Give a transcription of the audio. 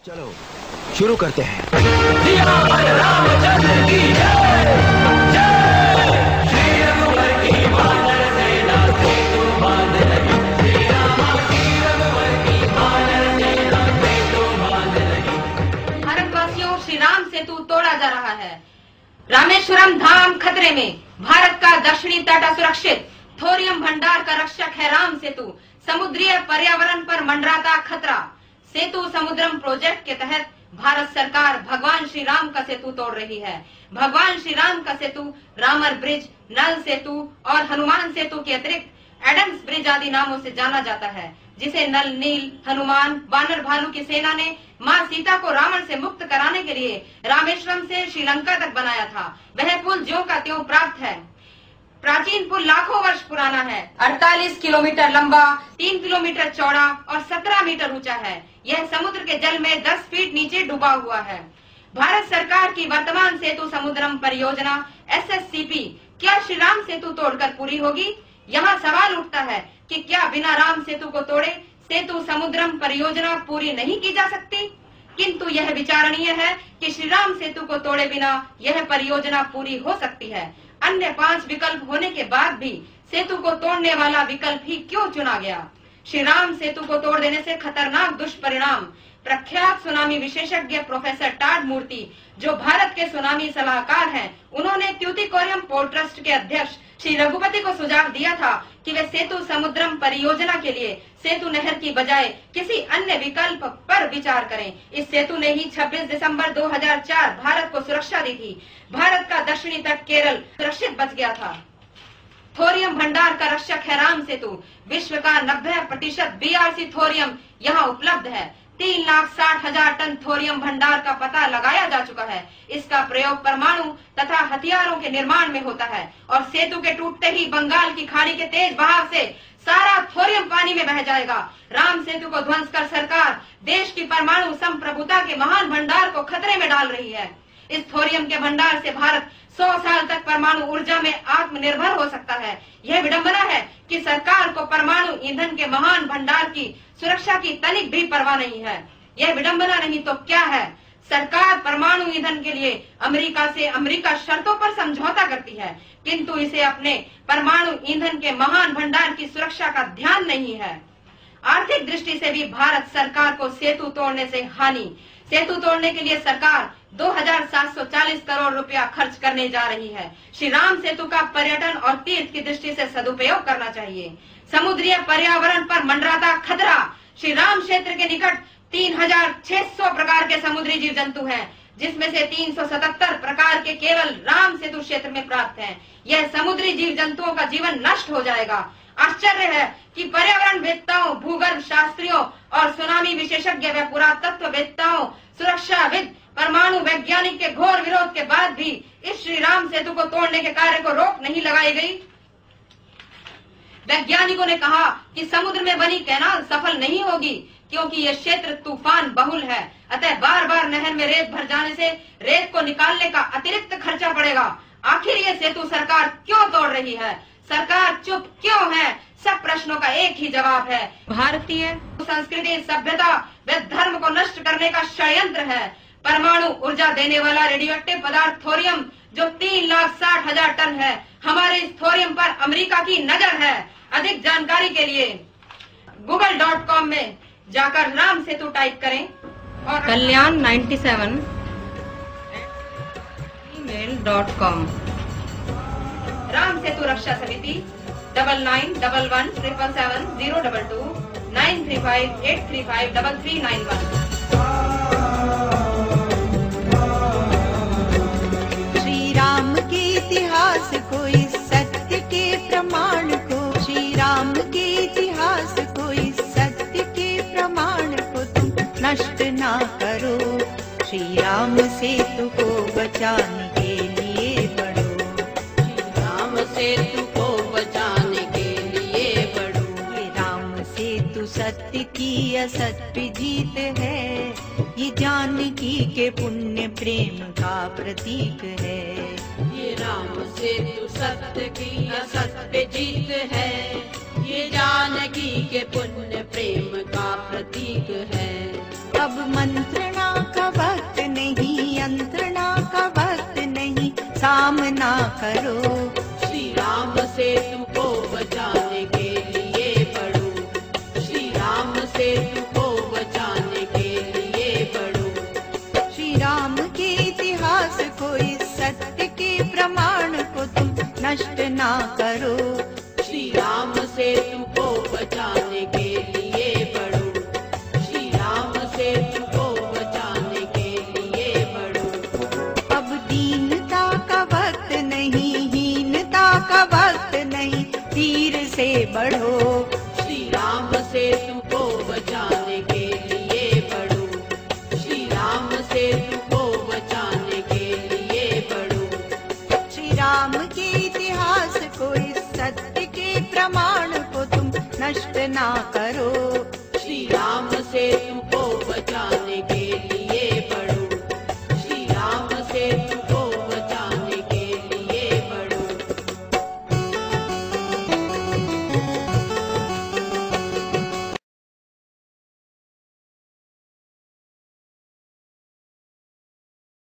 चलो शुरू करते हैं। भारतवासियों, श्री राम सेतु तोड़ा जा रहा है। रामेश्वरम धाम खतरे में, भारत का दक्षिणी तट असुरक्षित, थोरियम भंडार का रक्षक है राम सेतु। समुद्रीय पर्यावरण पर मंडराता खतरा। सेतु समुद्रम प्रोजेक्ट के तहत भारत सरकार भगवान श्री राम का सेतु तोड़ रही है। भगवान श्री राम का सेतु रामर ब्रिज, नल सेतु और हनुमान सेतु के अतिरिक्त एडम्स ब्रिज आदि नामों से जाना जाता है, जिसे नल नील हनुमान वानर भालू की सेना ने मां सीता को रावण से मुक्त कराने के लिए रामेश्वरम से श्रीलंका तक बनाया था। वह पुल ज्यों का त्यों प्राप्त है। प्राचीन पुल लाखों वर्ष पुराना है। 48 किलोमीटर लंबा, 3 किलोमीटर चौड़ा और 17 मीटर ऊंचा है। यह समुद्र के जल में 10 फीट नीचे डूबा हुआ है। भारत सरकार की वर्तमान सेतु समुद्रम परियोजना SSCP क्या श्री राम सेतु तोड़कर पूरी होगी? यहाँ सवाल उठता है कि क्या बिना राम सेतु को तोड़े सेतु समुद्रम परियोजना पूरी नहीं की जा सकती? किंतु यह विचारणीय है कि श्री राम सेतु को तोड़े बिना यह परियोजना पूरी हो सकती है। अन्य 5 विकल्प होने के बाद भी सेतु को तोड़ने वाला विकल्प ही क्यों चुना गया? श्री राम सेतु को तोड़ देने से खतरनाक दुष्परिणाम। प्रख्यात सुनामी विशेषज्ञ प्रोफेसर टाड मूर्ति, जो भारत के सुनामी सलाहकार हैं, उन्होंने ट्यूटिकोरियम पोर्ट ट्रस्ट के अध्यक्ष श्री रघुपति को सुझाव दिया था कि वे सेतु समुद्रम परियोजना के लिए सेतु नहर की बजाय किसी अन्य विकल्प पर विचार करें। इस सेतु ने ही 26 दिसंबर 2004 भारत को सुरक्षा दी थी। भारत का दक्षिणी तट केरल सुरक्षित बच गया था। थोरियम भंडार का रक्षक है राम सेतु। विश्व का 90% BRC थोरियम यहाँ उपलब्ध है। 3,60,000 टन थोरियम भंडार का पता लगाया जा चुका है। इसका प्रयोग परमाणु तथा हथियारों के निर्माण में होता है और सेतु के टूटते ही बंगाल की खाड़ी के तेज बहाव से सारा थोरियम पानी में बह जाएगा। राम सेतु को ध्वंस कर सरकार देश की परमाणु संप्रभुता के महान भंडार को खतरे में डाल रही है। इस थोरियम के भंडार से भारत 100 साल तक परमाणु ऊर्जा में आत्मनिर्भर हो सकता है। यह विडंबना है कि सरकार को परमाणु ईंधन के महान भंडार की सुरक्षा की तनिक भी परवाह नहीं है। यह विडंबना नहीं तो क्या है? सरकार परमाणु ईंधन के लिए अमेरिका शर्तों पर समझौता करती है, किंतु इसे अपने परमाणु ईंधन के महान भंडार की सुरक्षा का ध्यान नहीं है। आर्थिक दृष्टि से भी भारत सरकार को सेतु तोड़ने से हानि। सेतु तोड़ने के लिए सरकार 2,740 करोड़ रुपया खर्च करने जा रही है। श्री राम सेतु का पर्यटन और तीर्थ की दृष्टि से सदुपयोग करना चाहिए। समुद्रीय पर्यावरण पर मंडराता खतरा। श्री राम क्षेत्र के निकट 3,600 प्रकार के समुद्री जीव जंतु हैं, जिसमें से 377 प्रकार के केवल राम सेतु क्षेत्र में प्राप्त हैं। यह समुद्री जीव जंतुओं का जीवन नष्ट हो जाएगा। आश्चर्य है कि पर्यावरण वेत्ताओं, भूगर्भ शास्त्रियों और सुनामी विशेषज्ञ व पुरातत्व वेत्ताओं, सुरक्षाविद, परमाणु वैज्ञानिक के घोर विरोध के बाद भी इस श्री राम सेतु को तोड़ने के कार्य को रोक नहीं लगाई गई। वैज्ञानिकों ने कहा कि समुद्र में बनी कैनाल सफल नहीं होगी क्योंकि यह क्षेत्र तूफान बहुल है। अतः बार बार नहर में रेत भर जाने से रेत को निकालने का अतिरिक्त खर्चा पड़ेगा। आखिर ये सेतु सरकार क्यों तोड़ रही है? सरकार चुप क्यों है? सब प्रश्नों का एक ही जवाब है, भारतीय संस्कृति, सभ्यता व धर्म को नष्ट करने का षड्यंत्र है। परमाणु ऊर्जा देने वाला रेडियोएक्टिव पदार्थ थोरियम, जो 3,60,000 टन है, हमारे इस थोरियम पर अमेरिका की नजर है। अधिक जानकारी के लिए google.com में जाकर राम सेतु टाइप करें और kalyan97 email.com। राम सेतु रक्षा समिति 9911777022 9358353391। श्री राम के इतिहास को, इस सत्य के प्रमाण को, श्री राम के इतिहास को, इस सत्य के प्रमाण को तुम नष्ट ना करो। श्री राम सेतु को बचाने के लिए बढ़ो। श्री राम सेतु को बचाने के लिए बढ़ो। ये राम सेतु सत्य की असत्य जीत है। ये जानकी के पुण्य प्रेम का प्रतीक है। ये राम सेतु सत्य की असत्य जीत है। ये जानकी के पुण्य प्रेम का प्रतीक है। अब मंत्रणा का वक्त नहीं, यंत्रणा का वक्त नहीं, सामना करो। श्री राम से तुमको बचाने के लिए बढ़ो, श्री राम से तुमको बचाने के लिए बढ़ो। श्री राम के इतिहास को, इस सत्य के प्रमाण को तुम नष्ट ना करो। श्री राम से तुमको बचाने के लिए बढ़ो, श्री राम से तुमको बचाने के लिए बढ़ो। अब दीनता का वक्त नहीं, हीनता का वक्त नहीं, तीर से बढ़ो। श्री राम से तुमको बचाने के लिए बढ़ो, श्री राम से तुमको बचाने के लिए बढ़ो। श्री राम के इतिहास को, इस सत्य के प्रमाण को तुम नष्ट ना करो।